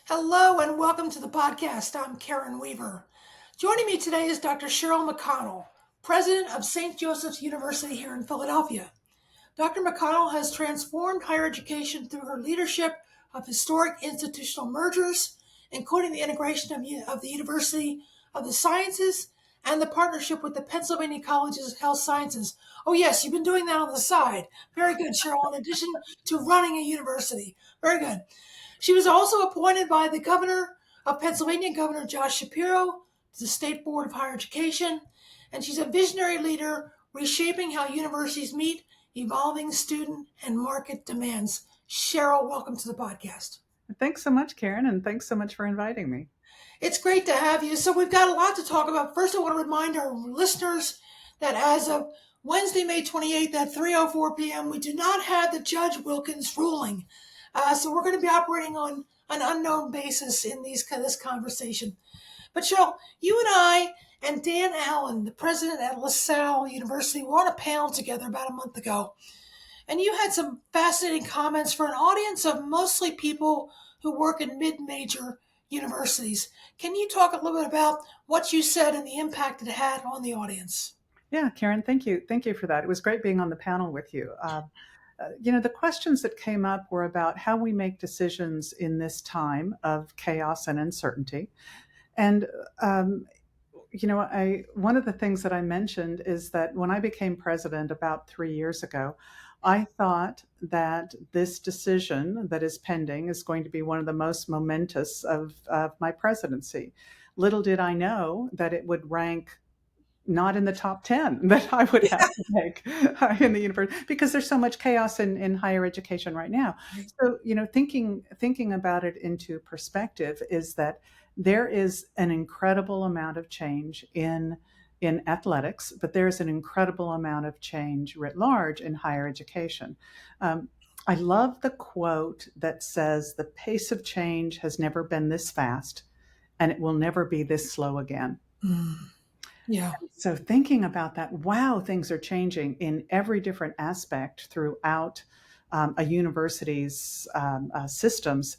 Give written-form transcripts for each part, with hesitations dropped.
Hello and welcome to the podcast. I'm Karen Weaver. Joining me today is Dr. Cheryl McConnell, president of St. Joseph's University here in Philadelphia. Dr. McConnell has transformed higher education through her leadership of historic institutional mergers, including the integration of the University of the Sciences and the partnership with the Pennsylvania Colleges of Health Sciences. Oh, yes, you've been doing that on the side. Very good, Cheryl, in addition to running a university. Very good. She was also appointed by the governor of Pennsylvania, Governor Josh Shapiro, to the State Board of Higher Education, and she's a visionary leader reshaping how universities meet evolving student and market demands. Cheryl, welcome to the podcast. Thanks so much, Karen, and thanks so much for inviting me. It's great to have you. So we've got a lot to talk about. First, I want to remind our listeners that as of Wednesday, May 28th at 3:04 p.m., we do not have the Judge Wilkins ruling. So we're going to be operating on an unknown basis in this conversation. But Cheryl, you and I and Dan Allen, the president at LaSalle University, were on a panel together about a month ago. And you had some fascinating comments for an audience of mostly people who work in mid-major universities. Can you talk a little bit about what you said and the impact it had on the audience? Yeah, Karen, thank you. Thank you for that. It was great being on the panel with you. The questions that came up were about how we make decisions in this time of chaos and uncertainty. And, one of the things that I mentioned is that when I became president about 3 years ago, I thought that this decision that is pending is going to be one of the most momentous of my presidency. Little did I know that it would rank not in the top 10 that I would have to make in the universe, because there's so much chaos in higher education right now. So, thinking about it into perspective is that there is an incredible amount of change in athletics, but there's an incredible amount of change writ large in higher education. I love the quote that says, "The pace of change has never been this fast, and it will never be this slow again." Yeah. So thinking about that, wow, things are changing in every different aspect throughout a university's systems,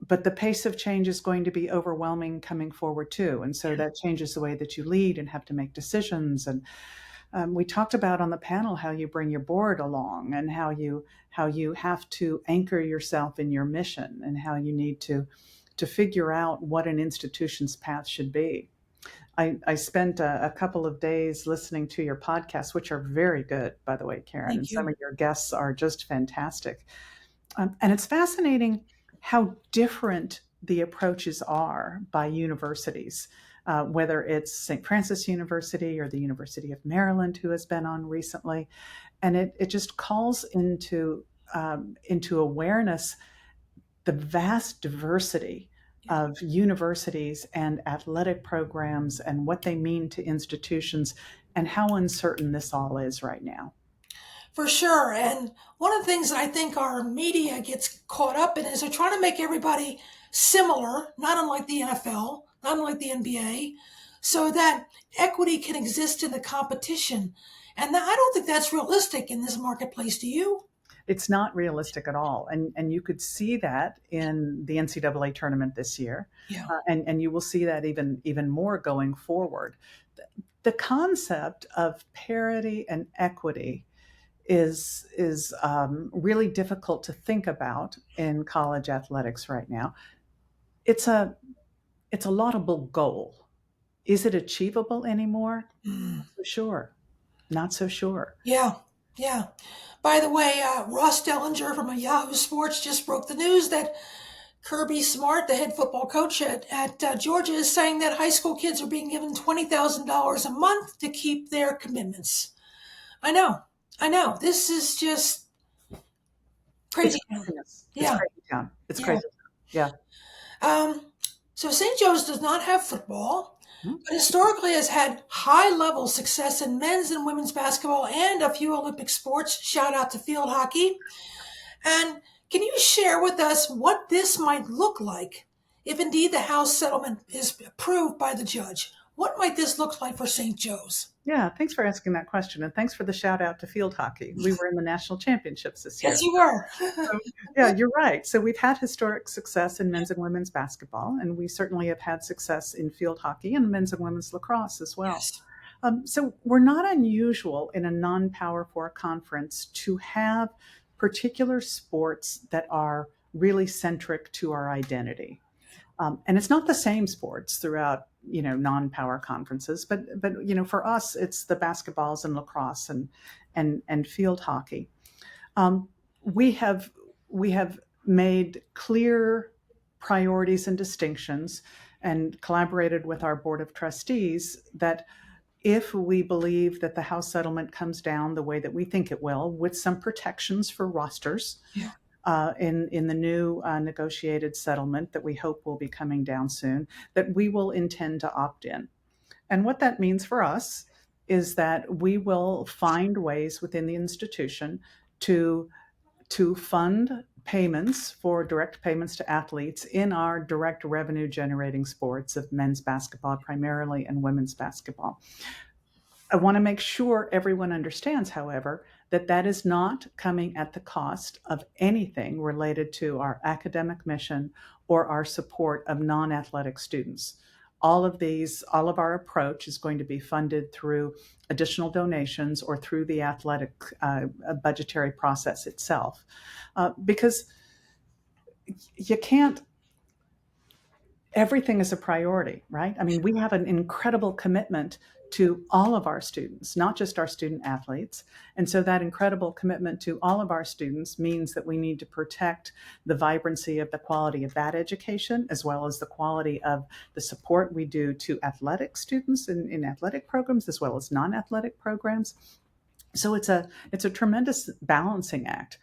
but the pace of change is going to be overwhelming coming forward too. And so that changes the way that you lead and have to make decisions. And we talked about on the panel how you bring your board along and how you have to anchor yourself in your mission and how you need to figure out what an institution's path should be. I spent a couple of days listening to your podcasts, which are very good, by the way, Karen. Thank and you. Some of your guests are just fantastic. And it's fascinating how different the approaches are by universities, whether it's St. Francis University or the University of Maryland, who has been on recently. And it just calls into awareness the vast diversity of universities and athletic programs and what they mean to institutions and how uncertain this all is right now. For sure. And one of the things that I think our media gets caught up in is they're trying to make everybody similar, not unlike the NFL, not unlike the NBA, so that equity can exist in the competition. And I don't think that's realistic in this marketplace. Do you? It's not realistic at all. And you could see that in the NCAA tournament this year. Yeah. And you will see that even more going forward. The concept of parity and equity is really difficult to think about in college athletics right now. It's a laudable goal. Is it achievable anymore? Not so sure. Not so sure. Yeah. Yeah. By the way, Ross Dellinger from Yahoo Sports just broke the news that Kirby Smart, the head football coach at Georgia, is saying that high school kids are being given $20,000 a month to keep their commitments. I know. This is just crazy. It's Yeah. crazy town. It's Yeah. crazy town. Yeah. So St. Joe's does not have football, but historically has had high-level success in men's and women's basketball and a few Olympic sports. Shout out to field hockey. And can you share with us what this might look like if indeed the House settlement is approved by the judge? What might this look like for St. Joe's? Yeah, thanks for asking that question, and thanks for the shout out to field hockey. We were in the national championships this Yes, year. you were. So, yeah, you're right. So we've had historic success in men's and women's basketball, and we certainly have had success in field hockey and men's and women's lacrosse as well. Yes. So we're not unusual in a non-Power Four conference to have particular sports that are really centric to our identity. And it's not the same sports throughout, non-power conferences, but for us, it's the basketballs and lacrosse and field hockey. Um, we have we have made clear priorities and distinctions and collaborated with our board of trustees that if we believe that the House settlement comes down the way that we think it will, with some protections for rosters, Yeah. in the new negotiated settlement that we hope will be coming down soon, that we will intend to opt in. And what that means for us is that we will find ways within the institution to fund payments for direct payments to athletes in our direct revenue generating sports of men's basketball primarily and women's basketball. I want to make sure everyone understands, however, that that is not coming at the cost of anything related to our academic mission or our support of non-athletic students. All of our approach is going to be funded through additional donations or through the athletic budgetary process itself. Because you can't, everything is a priority, right? I mean, we have an incredible commitment to all of our students, not just our student athletes. And so that incredible commitment to all of our students means that we need to protect the vibrancy of the quality of that education, as well as the quality of the support we do to athletic students in athletic programs, as well as non-athletic programs. So it's a tremendous balancing act.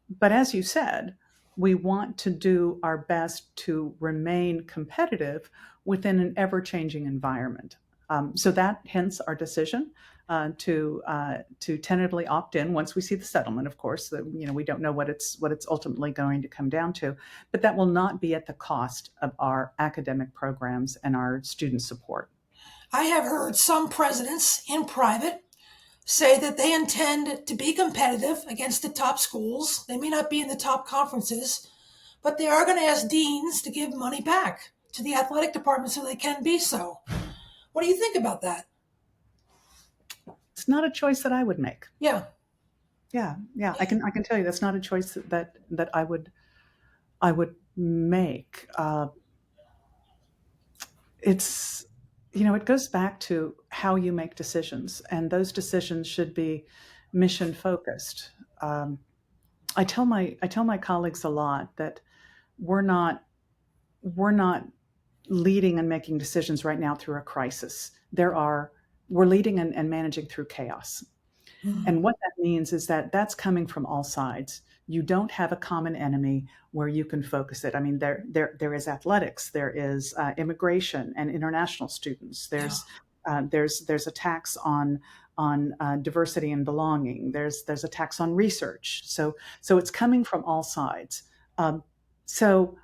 But as you said, we want to do our best to remain competitive within an ever-changing environment. So that hence our decision to tentatively opt in once we see the settlement. Of course, we don't know what it's ultimately going to come down to, but that will not be at the cost of our academic programs and our student support. I have heard some presidents in private say that they intend to be competitive against the top schools. They may not be in the top conferences, but they are going to ask deans to give money back to the athletic department so they can be so. What do you think about that? It's not a choice that I would make. Yeah. Yeah, I can tell you that's not a choice that I would make. It's it goes back to how you make decisions, and those decisions should be mission focused. I tell my colleagues a lot that we're not leading and making decisions right now through a crisis. We're leading and managing through chaos. And what that means is that that's coming from all sides. You don't have a common enemy where you can focus it. I mean, there is athletics, there is immigration and international students. There's attacks on diversity and belonging. There's attacks on research. So it's coming from all sides. So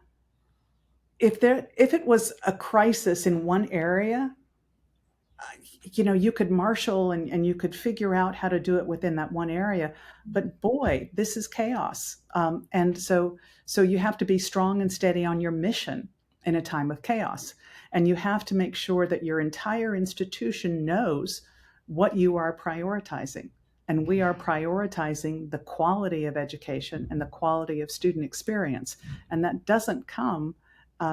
if it was a crisis in one area, you could marshal and you could figure out how to do it within that one area. But boy, this is chaos. And so you have to be strong and steady on your mission in a time of chaos. And you have to make sure that your entire institution knows what you are prioritizing. And we are prioritizing the quality of education and the quality of student experience. And that doesn't come,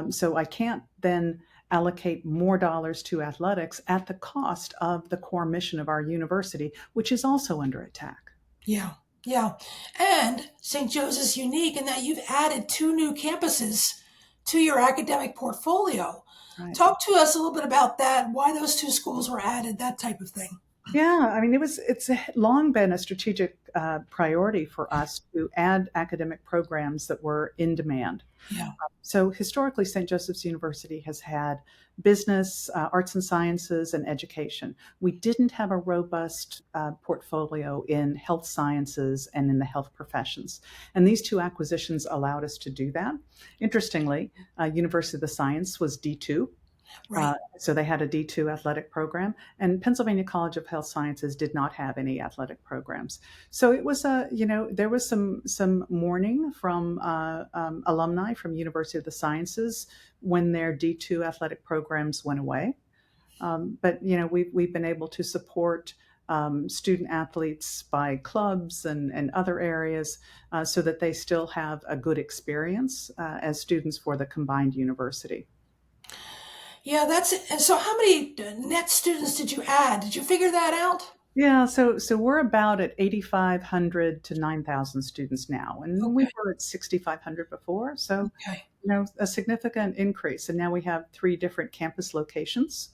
so I can't then allocate more dollars to athletics at the cost of the core mission of our university, which is also under attack. Yeah. Yeah. And St. Joseph's unique in that you've added 2 new campuses to your academic portfolio. Right. Talk to us a little bit about that, why those 2 schools were added, that type of thing. Yeah, I mean, it's long been a strategic priority for us to add academic programs that were in demand. Yeah. So historically, St. Joseph's University has had business, arts and sciences, and education. We didn't have a robust portfolio in health sciences and in the health professions. And these 2 acquisitions allowed us to do that. Interestingly, University of the Science was D2. Right. So they had a D2 athletic program, and Pennsylvania College of Health Sciences did not have any athletic programs. So it was there was some mourning from alumni from University of the Sciences when their D2 athletic programs went away. But we've been able to support student athletes by clubs and other areas so that they still have a good experience as students for the combined university. Yeah, that's it. And so, how many net students did you add? Did you figure that out? Yeah, so we're about at 8,500 to 9,000 students now, and we Okay. were at 6,500 before. So Okay. a significant increase, and now we have 3 different campus locations.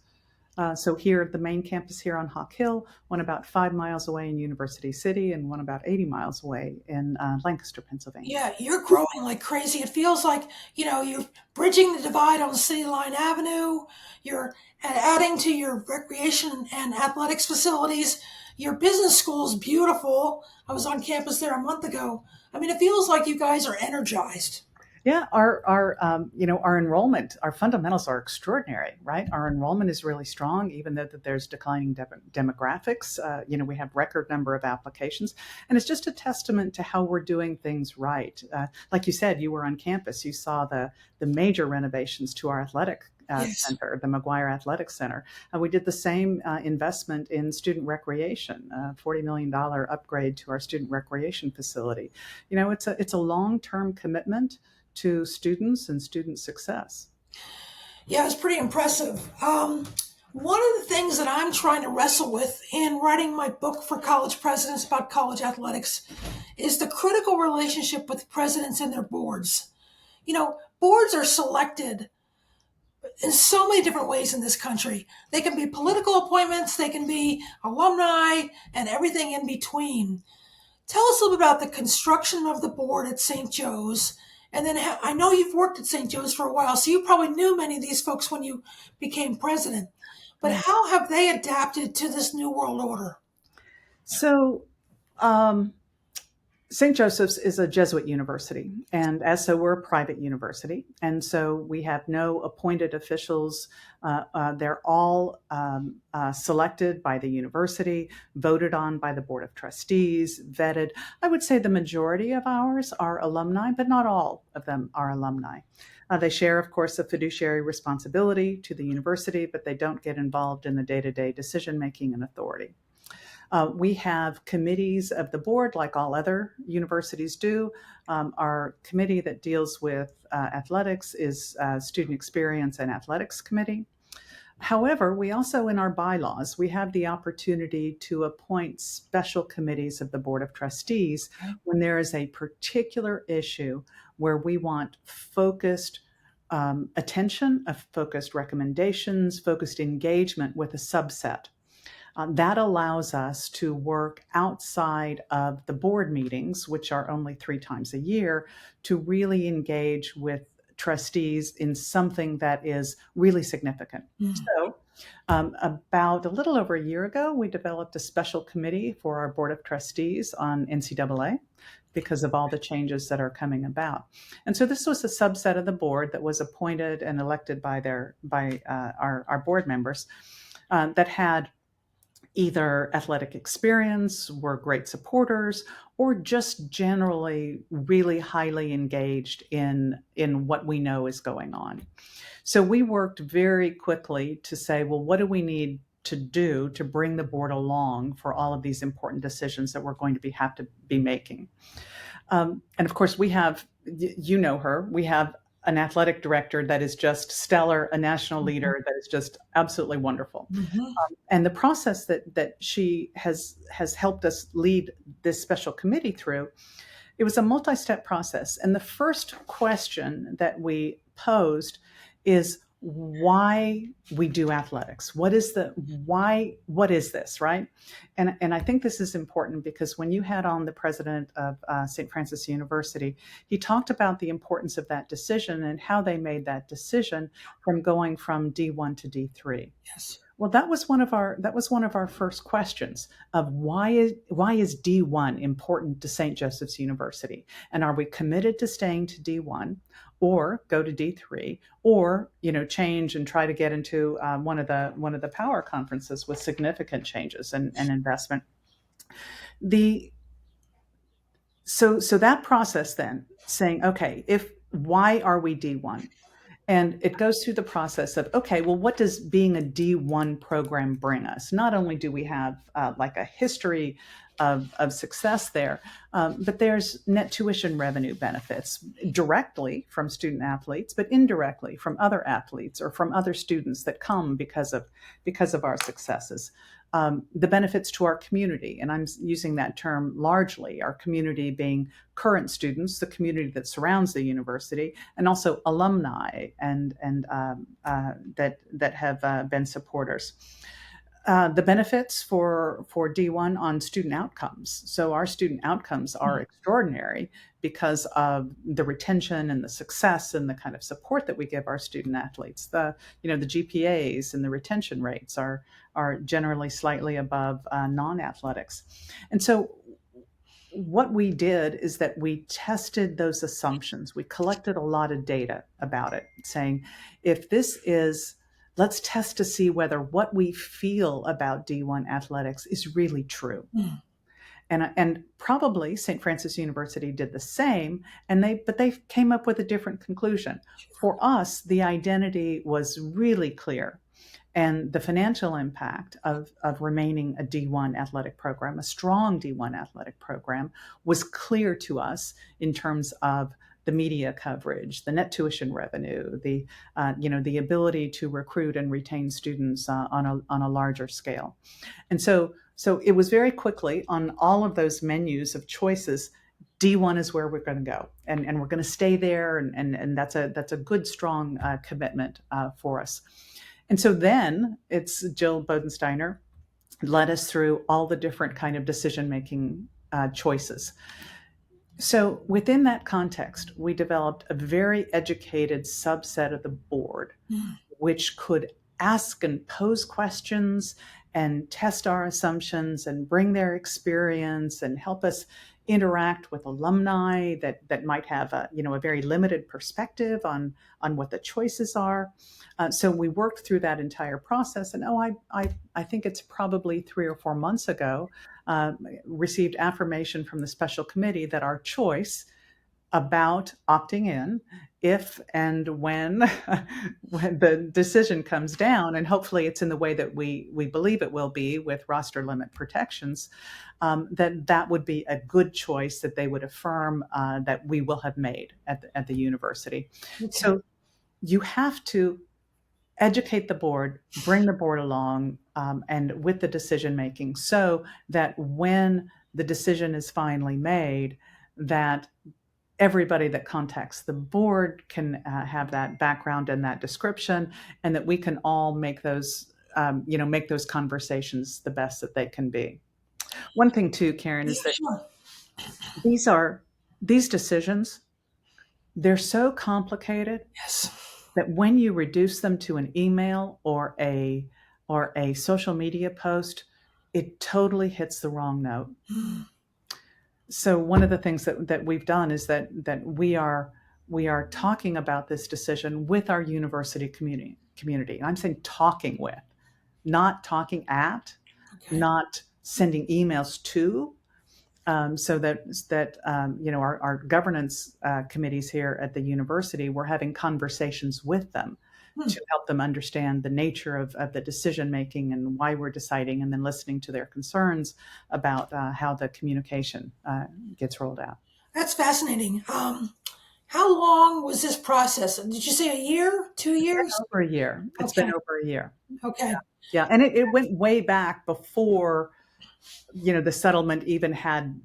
So here, the main campus here on Hawk Hill, one about 5 miles away in University City, and one about 80 miles away in Lancaster, Pennsylvania. Yeah, you're growing like crazy. It feels like, you're bridging the divide on City Line Avenue. You're adding to your recreation and athletics facilities. Your business school is beautiful. I was on campus there a month ago. I mean, it feels like you guys are energized. Yeah, our enrollment, our fundamentals are extraordinary, right? Our enrollment is really strong, even though that there's declining demographics. We have record number of applications, and it's just a testament to how we're doing things right. Like you said, you were on campus, you saw the major renovations to our athletic Yes. center, the McGuire Athletic Center. We did the same investment in student recreation, $40 million upgrade to our student recreation facility. It's a long-term commitment to students and student success. Yeah, it's pretty impressive. One of the things that I'm trying to wrestle with in writing my book for college presidents about college athletics is the critical relationship with presidents and their boards. Boards are selected in so many different ways in this country. They can be political appointments, they can be alumni, and everything in between. Tell us a little bit about the construction of the board at St. Joe's. And then I know you've worked at St. Joe's for a while, so you probably knew many of these folks when you became president. But Right. how have they adapted to this new world order? So, um, St. Joseph's is a Jesuit university, and as so, we're a private university, and so we have no appointed officials. They're all selected by the university, voted on by the Board of Trustees, vetted. I would say the majority of ours are alumni, but not all of them are alumni. They share, of course, a fiduciary responsibility to the university, but they don't get involved in the day-to-day decision-making and authority. We have committees of the board, like all other universities do. Our committee that deals with athletics is Student Experience and Athletics Committee. However, we also, in our bylaws, we have the opportunity to appoint special committees of the Board of Trustees when there is a particular issue where we want focused attention, focused recommendations, focused engagement with a subset. That allows us to work outside of the board meetings, which are only 3 times a year, to really engage with trustees in something that is really significant. So, about a little over a year ago, we developed a special committee for our Board of Trustees on NCAA because of all the changes that are coming about. And so this was a subset of the board that was appointed and elected by our board members that had either athletic experience, were great supporters, or just generally really highly engaged in what we know is going on. So we worked very quickly to say, well, what do we need to do to bring the board along for all of these important decisions that we're going to have to be making? And of course, we have, you know her, we have an athletic director that is just stellar, a national leader that is just absolutely wonderful. Mm-hmm. And the process that she has helped us lead this special committee through, it was a multi-step process. And the first question that we posed is why we do athletics. What is this, right? And I think this is important because when you had on the president of St. Francis University, he talked about the importance of that decision and how they made that decision from going from D1 to D3. Yes. Well, that was one of our first questions of why is D1 important to St. Joseph's University, and are we committed to staying to D1, or go to D3, or change and try to get into one of the power conferences with significant changes and investment. So that process then saying, okay, why are we D1? And it goes through the process of, okay, well, what does being a D1 program bring us? Not only do we have like a history of success there, but there's net tuition revenue benefits directly from student athletes, but indirectly from other athletes or from other students that come because of our successes. The benefits to our community, and I'm using that term largely, our community being current students, the community that surrounds the university, and also alumni and that have been supporters. The benefits for D1 on student outcomes. So our student outcomes are extraordinary because of the retention and the success and the kind of support that we give our student athletes. The GPAs and the retention rates are generally slightly above non-athletics. And so what we did is that we tested those assumptions. We collected a lot of data about it, saying, let's test to see whether what we feel about D1 athletics is really true. Mm. And probably St. Francis University did the same, but they came up with a different conclusion. For us, the identity was really clear. And the financial impact of remaining a D1 athletic program, a strong D1 athletic program, was clear to us in terms of the media coverage, the net tuition revenue, the ability to recruit and retain students on a larger scale. And so it was very quickly on all of those menus of choices. D1 is where we're going to go, and we're going to stay there, and that's a good strong commitment for us. And so then it's Jill Bodensteiner led us through all the different kind of decision-making choices. So within that context, we developed a very educated subset of the board, which could ask and pose questions and test our assumptions and bring their experience and help us interact with alumni that might have a very limited perspective on what the choices are. So we worked through that entire process, and I think it's probably 3 or 4 months ago, received affirmation from the special committee that our choice about opting in, if and when the decision comes down, and hopefully it's in the way that we believe it will be with roster limit protections, that would be a good choice that they would affirm that we will have made at the university. Okay. So you have to educate the board, bring the board along, and with the decision making, so that when the decision is finally made, that everybody that contacts the board can have that background and that description, and that we can all make those conversations the best that they can be. One thing too, Karen, is that these decisions, they're so complicated. Yes. That when you reduce them to an email or a social media post, it totally hits the wrong note. So one of the things that we've done is that we are talking about this decision with our university community. And I'm saying talking with, not talking at, okay. Not sending emails to. So that our governance committees here at the university, we're having conversations with them to help them understand the nature of the decision making and why we're deciding, and then listening to their concerns about how the communication gets rolled out. That's fascinating. How long was this process? Did you say a year, 2 years? Over a year. It's been over a year. Okay. Yeah. And it went way back before the settlement even had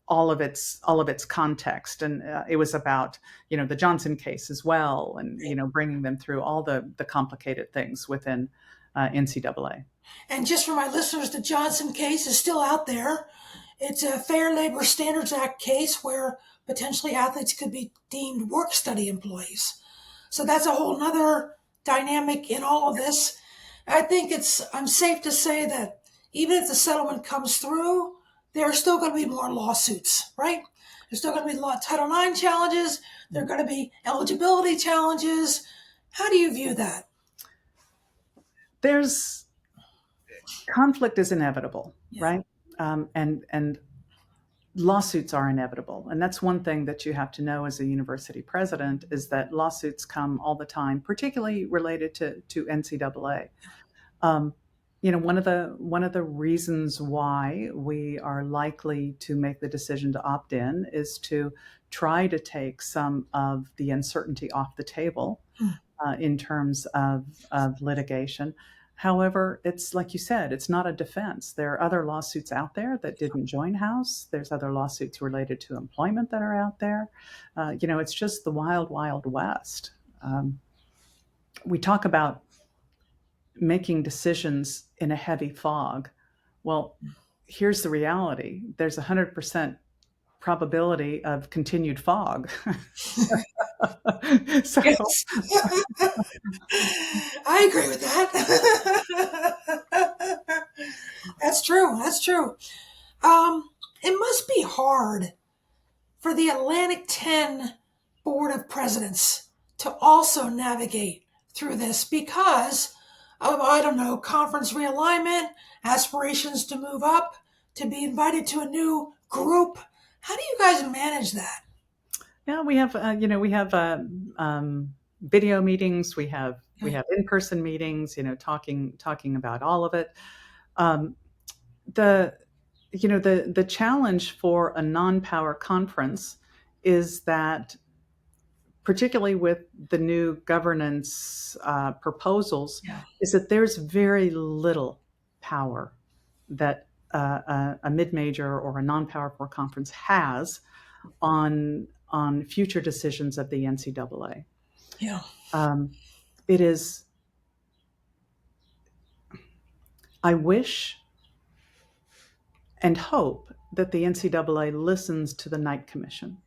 all of its context, and it was about the Johnson case as well, and bringing them through all the complicated things within NCAA. And just for my listeners, the Johnson case is still out there. It's a Fair Labor Standards Act case where potentially athletes could be deemed work-study employees. So that's a whole nother dynamic in all of this. I think I'm safe to say that even if the settlement comes through, there are still going to be more lawsuits, right? There's still going to be a lot of Title IX challenges. There are going to be eligibility challenges. How do you view that? There's conflict is inevitable, Yeah. right? And lawsuits are inevitable, and that's one thing that you have to know as a university president is that lawsuits come all the time, particularly related to NCAA. One of the reasons why we are likely to make the decision to opt in is to try to take some of the uncertainty off the table in terms of litigation. However, it's like you said, it's not a defense. There are other lawsuits out there that didn't join House. There's other lawsuits related to employment that are out there. It's just the wild, wild west. We talk about making decisions in a heavy fog. Well, here's the reality. There's 100% probability of continued fog. So Yes. I agree with that. That's true. That's true. It must be hard for the Atlantic 10 Board of Presidents to also navigate through this because of, I don't know, conference realignment, aspirations to move up, to be invited to a new group. How do you guys manage that? yeah, we have video meetings. We have in-person meetings. Talking about all of it. The challenge for a non-power conference is that, particularly with the new governance proposals, is that there's very little power that a mid-major or a non-power conference has on future decisions of the NCAA. Yeah. It is. I wish and hope that the NCAA listens to the Knight Commission.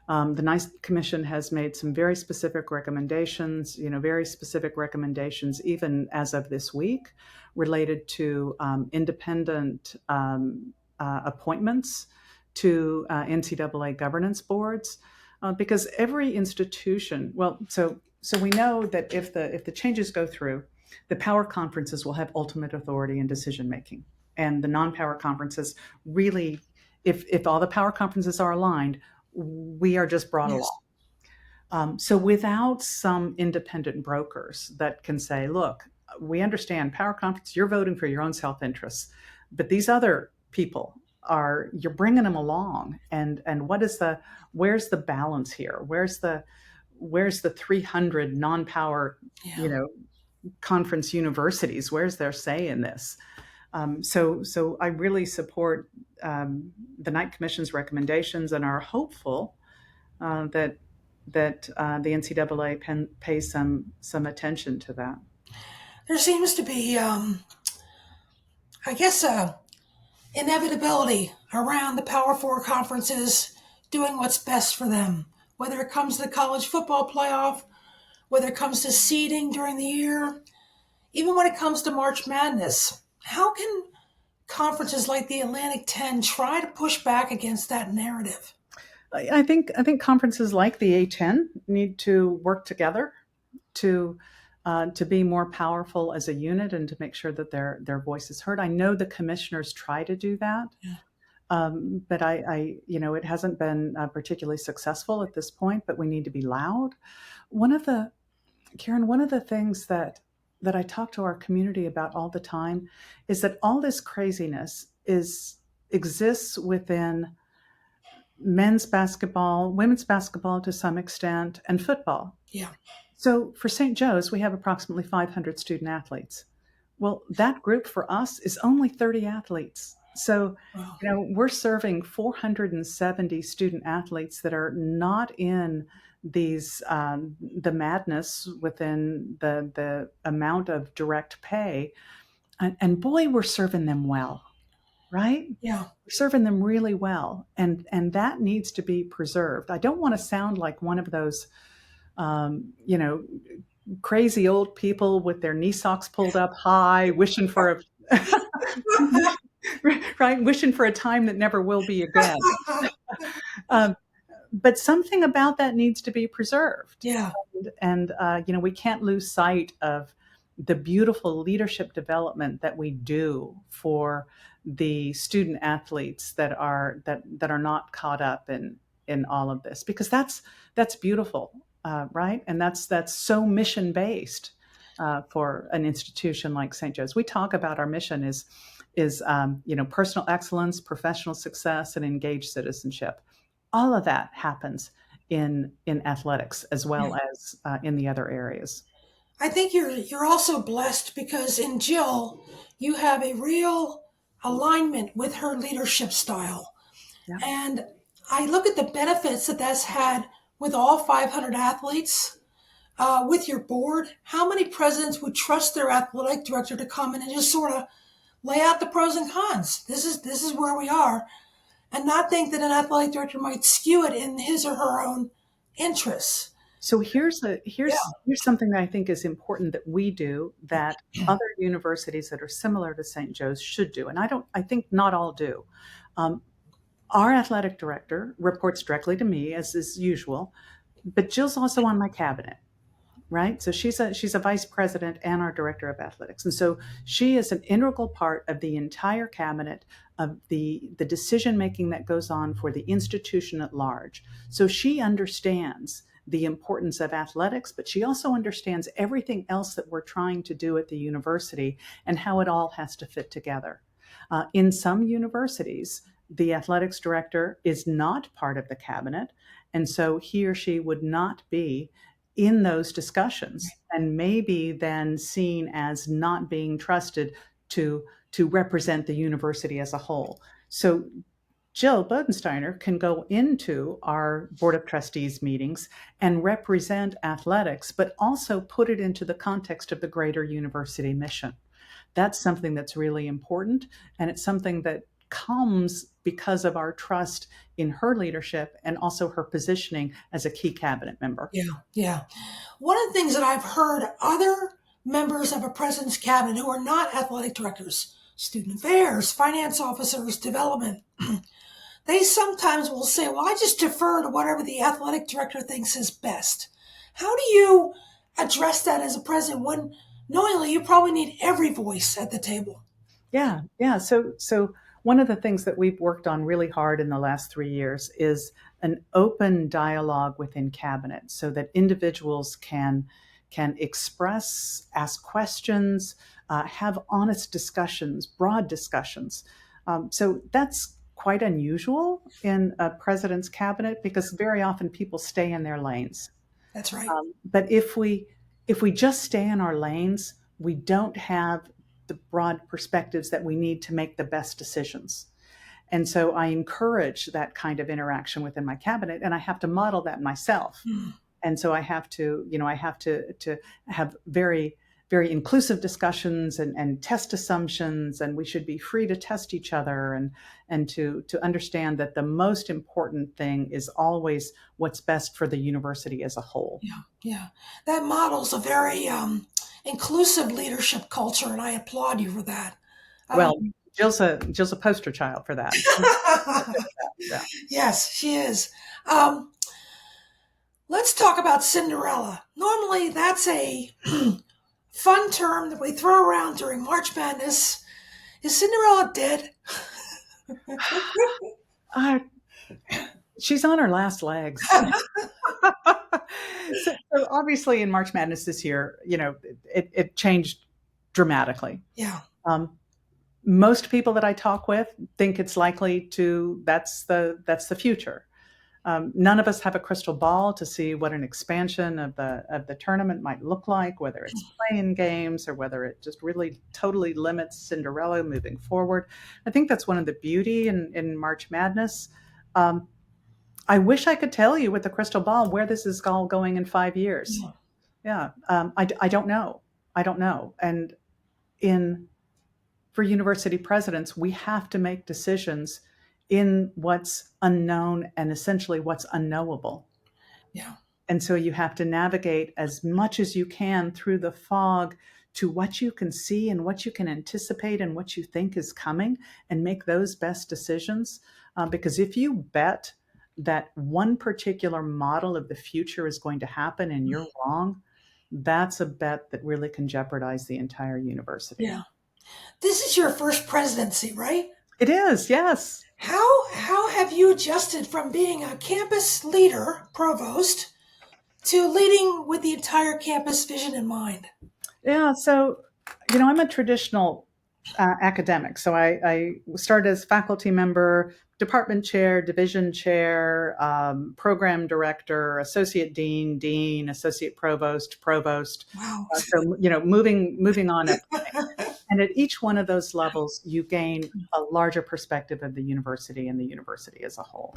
The Knight Commission has made some very specific recommendations, even as of this week, related to independent appointments to NCAA governance boards, because every institution, so we know that if the changes go through, the power conferences will have ultimate authority in decision making, and the non-power conferences really, if all the power conferences are aligned, we are just brought along. So without some independent brokers that can say, look, we understand power conference, you're voting for your own self-interests, but these other people you're bringing them along, and where's the balance here? Where's the 300 non-power, conference universities? Where's their say in this? So I really support the Knight Commission's recommendations and are hopeful that the NCAA pays some attention to that. There seems to be, I guess, inevitability around the Power Four conferences doing what's best for them, whether it comes to the college football playoff, whether it comes to seeding during the year, even when it comes to March Madness. How can conferences like the Atlantic 10 try to push back against that narrative? I think conferences like the A10 need to work together to be more powerful as a unit and to make sure that their voice is heard. I know the commissioners try to do that, but it hasn't been particularly successful at this point. But we need to be loud. Karen, one of the things that I talk to our community about all the time is that all this craziness exists within men's basketball, women's basketball to some extent, and football. Yeah. So for St. Joe's, we have approximately 500 student athletes. Well, that group for us is only 30 athletes. So, we're serving 470 student athletes that are not in these the madness within the amount of direct pay, and boy, we're serving them well, right? Yeah, we're serving them really well, and that needs to be preserved. I don't want to sound like one of those crazy old people with their knee socks pulled up high, wishing for a wishing for a time that never will be again. Um, but something about that needs to be preserved. Yeah. And we can't lose sight of the beautiful leadership development that we do for the student athletes that are not caught up in all of this, because that's beautiful, right? And that's so mission based for an institution like St. Joe's. We talk about our mission is personal excellence, professional success, and engaged citizenship. All of that happens in athletics as well Yeah. as in the other areas. I think you're also blessed because in Jill, you have a real alignment with her leadership style. Yeah. And I look at the benefits that that's had with all 500 athletes, with your board. How many presidents would trust their athletic director to come in and just sort of lay out the pros and cons? This is where we are, and not think that an athletic director might skew it in his or her own interests. So here's Yeah, here's something that I think is important that we do that other universities that are similar to St. Joe's should do, and I think not all do. Um, our athletic director reports directly to me, as is usual, but Jill's also on my cabinet. Right? So she's a vice president and our director of athletics. And so she is an integral part of the entire cabinet, of the decision making that goes on for the institution at large. So she understands the importance of athletics, but she also understands everything else that we're trying to do at the university and how it all has to fit together. In some universities, the athletics director is not part of the cabinet, and so he or she would not be in those discussions and maybe then seen as not being trusted to represent the university as a whole. So Jill Bodensteiner can go into our Board of Trustees meetings and represent athletics, but also put it into the context of the greater university mission. That's something that's really important, and it's something that comes because of our trust in her leadership and also her positioning as a key cabinet member. yeah, yeah. One of the things that I've heard other members of a president's cabinet who are not athletic directors, student affairs, finance officers, development, they sometimes will say, well, I just defer to whatever the athletic director thinks is best. How do you address that as a president when knowingly you probably need every voice at the table? Yeah. So one of the things that we've worked on really hard in the last 3 years is an open dialogue within cabinet, so that individuals can express, ask questions, have honest discussions, broad discussions. So that's quite unusual in a president's cabinet because very often people stay in their lanes. That's right. But if we just stay in our lanes, we don't have the broad perspectives that we need to make the best decisions. And so I encourage that kind of interaction within my cabinet, and I have to model that myself. Mm. And so I have to have very, very inclusive discussions and test assumptions, and we should be free to test each other and to understand that the most important thing is always what's best for the university as a whole. Yeah, yeah. That models a very inclusive leadership culture, and I applaud you for that. Well, Um, Jill's a poster child for that. Yeah. yes, she is. Um, let's talk about Cinderella. Normally, that's a fun term that we throw around during March Madness. Is Cinderella dead? Uh, she's on her last legs. So obviously in March Madness this year, it changed dramatically. Yeah, Most people that I talk with think it's likely that's the future. None of us have a crystal ball to see what an expansion of the tournament might look like, whether it's play-in games or whether it just really totally limits Cinderella moving forward. I think that's one of the beauty in March Madness. I wish I could tell you with the crystal ball where this is all going in 5 years. Yeah, I don't know. I don't know. And for university presidents, we have to make decisions in what's unknown and essentially what's unknowable. yeah, And so you have to navigate as much as you can through the fog to what you can see and what you can anticipate and what you think is coming and make those best decisions. Because if you bet that one particular model of the future is going to happen and you're wrong, that's a bet that really can jeopardize the entire university. Yeah. This is your first presidency, right? It is, yes. How have you adjusted from being a campus leader, provost, to leading with the entire campus vision in mind? Yeah, so, I'm a traditional academic. So I started as faculty member, department chair, division chair, program director, associate dean, dean, associate provost, provost. Wow. So, moving on up. And at each one of those levels, you gain a larger perspective of the university and the university as a whole.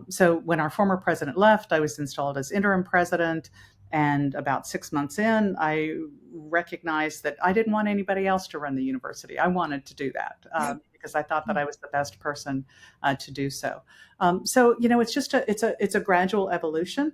So when our former president left, I was installed as interim president. And about 6 months in, I recognized that I didn't want anybody else to run the university. I wanted to do that because I thought that I was the best person to do so. So it's just it's a gradual evolution.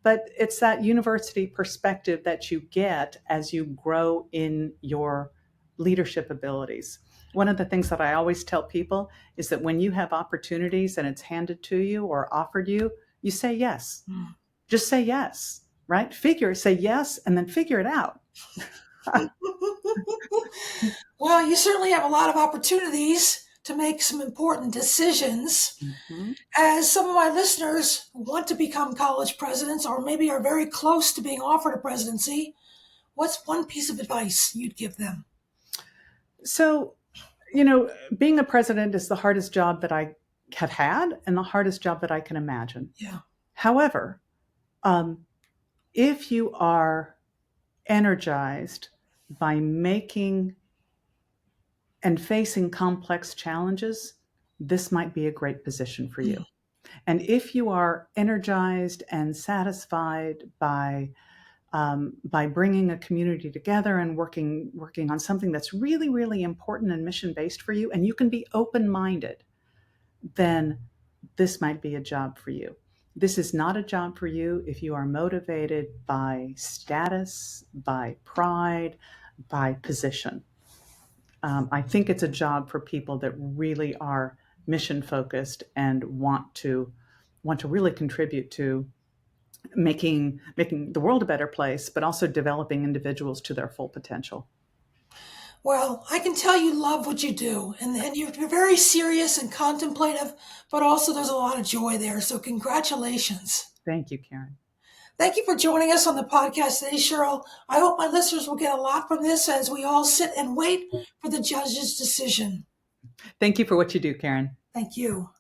But it's that university perspective that you get as you grow in your leadership abilities. One of the things that I always tell people is that when you have opportunities and it's handed to you or offered you, you say yes. Just say yes, right? Say yes and then figure it out. Well, you certainly have a lot of opportunities to make some important decisions. Mm-hmm. As some of my listeners want to become college presidents or maybe are very close to being offered a presidency, what's one piece of advice you'd give them? So, being a president is the hardest job that I have had and the hardest job that I can imagine. Yeah. However, if you are energized by making and facing complex challenges, this might be a great position for you. And if you are energized and satisfied by bringing a community together and working on something that's really, really important and mission-based for you, and you can be open-minded, then this might be a job for you. This is not a job for you if you are motivated by status, by pride, by position. I think it's a job for people that really are mission-focused and want to really contribute to making the world a better place, but also developing individuals to their full potential. Well, I can tell you love what you do, and you're very serious and contemplative, but also there's a lot of joy there. So congratulations. Thank you, Karen. Thank you for joining us on the podcast today, Cheryl. I hope my listeners will get a lot from this as we all sit and wait for the judge's decision. Thank you for what you do, Karen. Thank you.